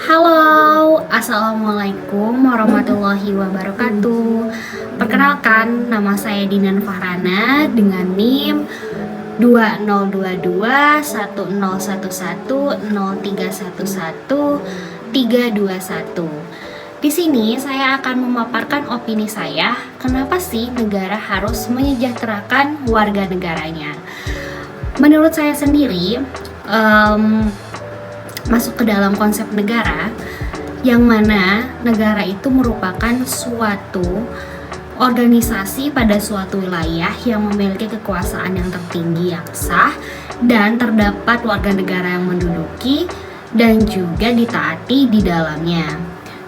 Halo, Assalamualaikum warahmatullahi wabarakatuh. Perkenalkan, nama saya Dinan Fahrana dengan NIM 20221110311311 Di sini saya akan memaparkan opini saya, kenapa sih negara harus menyejahterakan warga negaranya. Menurut saya sendiri, masuk ke dalam konsep negara, yang mana negara itu merupakan suatu organisasi pada suatu wilayah yang memiliki kekuasaan yang tertinggi yang sah dan terdapat warga negara yang menduduki dan juga ditaati di dalamnya.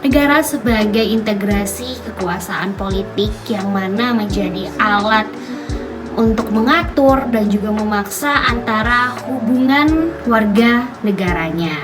Negara sebagai integrasi kekuasaan politik yang mana menjadi alat untuk mengatur dan juga memaksa antara hubungan warga negaranya.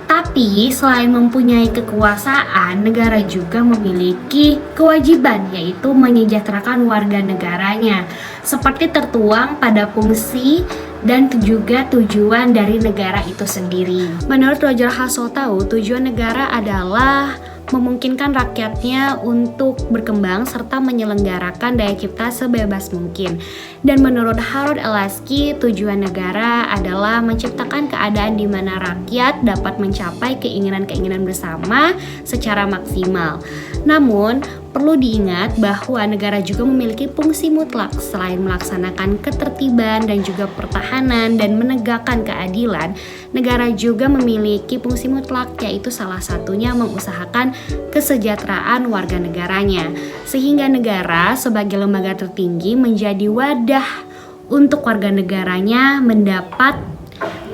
Tapi selain mempunyai kekuasaan, negara juga memiliki kewajiban, yaitu menyejahterakan warga negaranya, seperti tertuang pada fungsi dan juga tujuan dari negara itu sendiri. Menurut Roger Hasseltau, tujuan negara adalah memungkinkan rakyatnya untuk berkembang serta menyelenggarakan daya cipta sebebas mungkin. Dan menurut Harold Elaski, tujuan negara adalah menciptakan keadaan di mana rakyat dapat mencapai keinginan-keinginan bersama secara maksimal. Namun, perlu diingat bahwa negara juga memiliki fungsi mutlak. Selain melaksanakan ketertiban dan juga pertahanan dan menegakkan keadilan, negara juga memiliki fungsi mutlak, yaitu salah satunya mengusahakan kesejahteraan warga negaranya. Sehingga negara sebagai lembaga tertinggi menjadi wadah untuk warga negaranya mendapat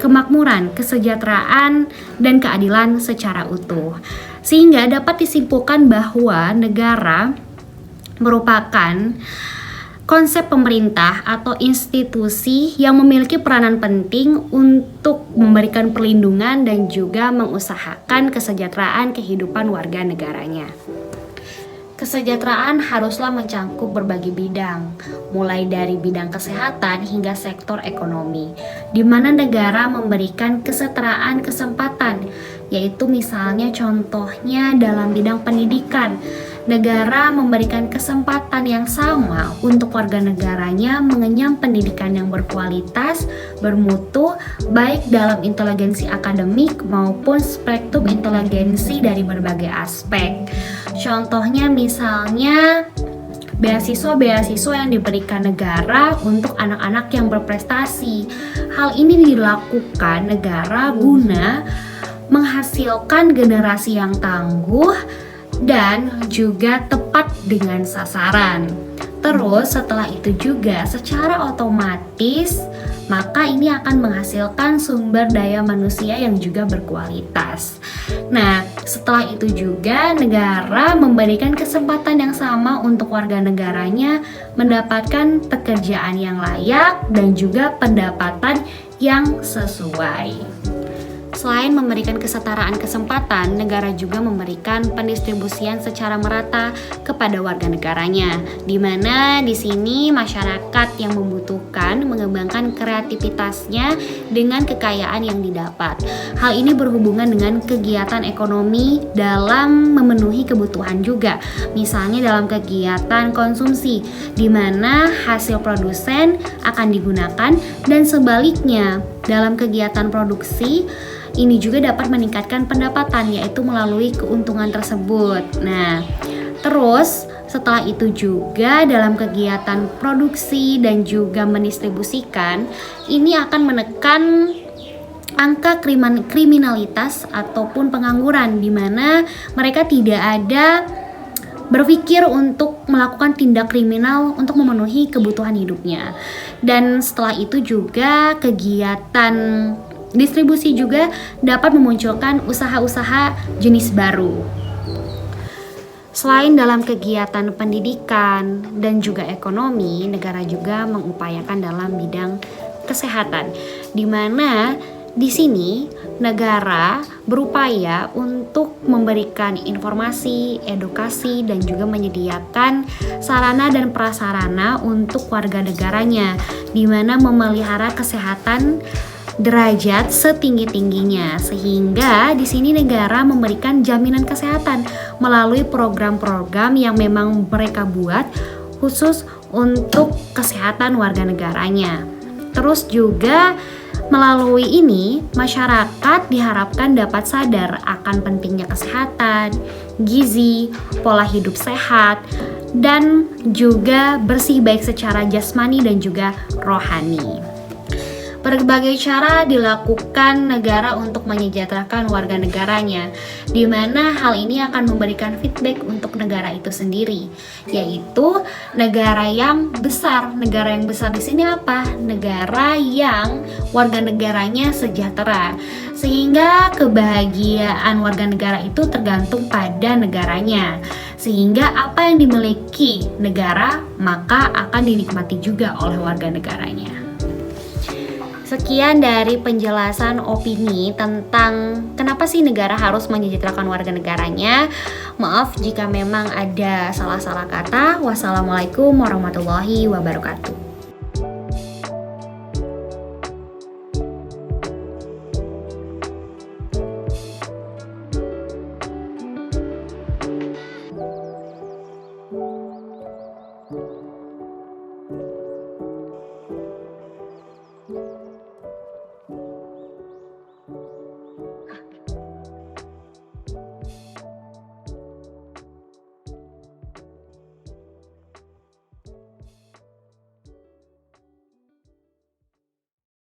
kemakmuran, kesejahteraan, dan keadilan secara utuh. Sehingga dapat disimpulkan bahwa negara merupakan konsep pemerintah atau institusi yang memiliki peranan penting untuk memberikan perlindungan dan juga mengusahakan kesejahteraan kehidupan warga negaranya. Kesejahteraan haruslah mencangkup berbagai bidang, mulai dari bidang kesehatan hingga sektor ekonomi, di mana negara memberikan kesetaraan kesempatan, yaitu misalnya contohnya dalam bidang pendidikan. Negara memberikan kesempatan yang sama untuk warga negaranya mengenyam pendidikan yang berkualitas, bermutu, baik dalam inteligensi akademik maupun spektrum inteligensi dari berbagai aspek. Contohnya misalnya beasiswa-beasiswa yang diberikan negara untuk anak-anak yang berprestasi. Hal ini dilakukan negara guna menghasilkan generasi yang tangguh dan juga tepat dengan sasaran. Terus setelah itu juga secara otomatis maka ini akan menghasilkan sumber daya manusia yang juga berkualitas. Nah, setelah itu juga negara memberikan kesempatan yang sama untuk warga negaranya mendapatkan pekerjaan yang layak dan juga pendapatan yang sesuai. Selain memberikan kesetaraan kesempatan, negara juga memberikan pendistribusian secara merata kepada warga negaranya, di mana di sini masyarakat yang membutuhkan mengembangkan kreativitasnya dengan kekayaan yang didapat. Hal ini berhubungan dengan kegiatan ekonomi dalam memenuhi kebutuhan juga, misalnya dalam kegiatan konsumsi, di mana hasil produsen akan digunakan dan sebaliknya dalam kegiatan produksi. Ini juga dapat meningkatkan pendapatan, yaitu melalui keuntungan tersebut. Nah, terus setelah itu juga dalam kegiatan produksi dan juga mendistribusikan, ini akan menekan angka kriminalitas ataupun pengangguran, di mana mereka tidak ada berpikir untuk melakukan tindak kriminal untuk memenuhi kebutuhan hidupnya. Dan setelah itu juga kegiatan distribusi juga dapat memunculkan usaha-usaha jenis baru. Selain dalam kegiatan pendidikan dan juga ekonomi, negara juga mengupayakan dalam bidang kesehatan, di mana di sini negara berupaya untuk memberikan informasi, edukasi, dan juga menyediakan sarana dan prasarana untuk warga negaranya, di mana memelihara kesehatan derajat setinggi-tingginya, sehingga di sini negara memberikan jaminan kesehatan melalui program-program yang memang mereka buat khusus untuk kesehatan warga negaranya. Terus juga melalui ini, masyarakat diharapkan dapat sadar akan pentingnya kesehatan, gizi, pola hidup sehat, dan juga bersih baik secara jasmani dan juga rohani. Berbagai cara dilakukan negara untuk menyejahterakan warga negaranya, di mana hal ini akan memberikan feedback untuk negara itu sendiri, yaitu negara yang besar. Negara yang besar di sini apa? Negara yang warga negaranya sejahtera, sehingga kebahagiaan warga negara itu tergantung pada negaranya. Sehingga apa yang dimiliki negara, maka akan dinikmati juga oleh warga negaranya. Sekian dari penjelasan opini tentang kenapa sih negara harus menyejahterakan warga negaranya. Maaf jika memang ada salah-salah kata. Wassalamualaikum warahmatullahi wabarakatuh.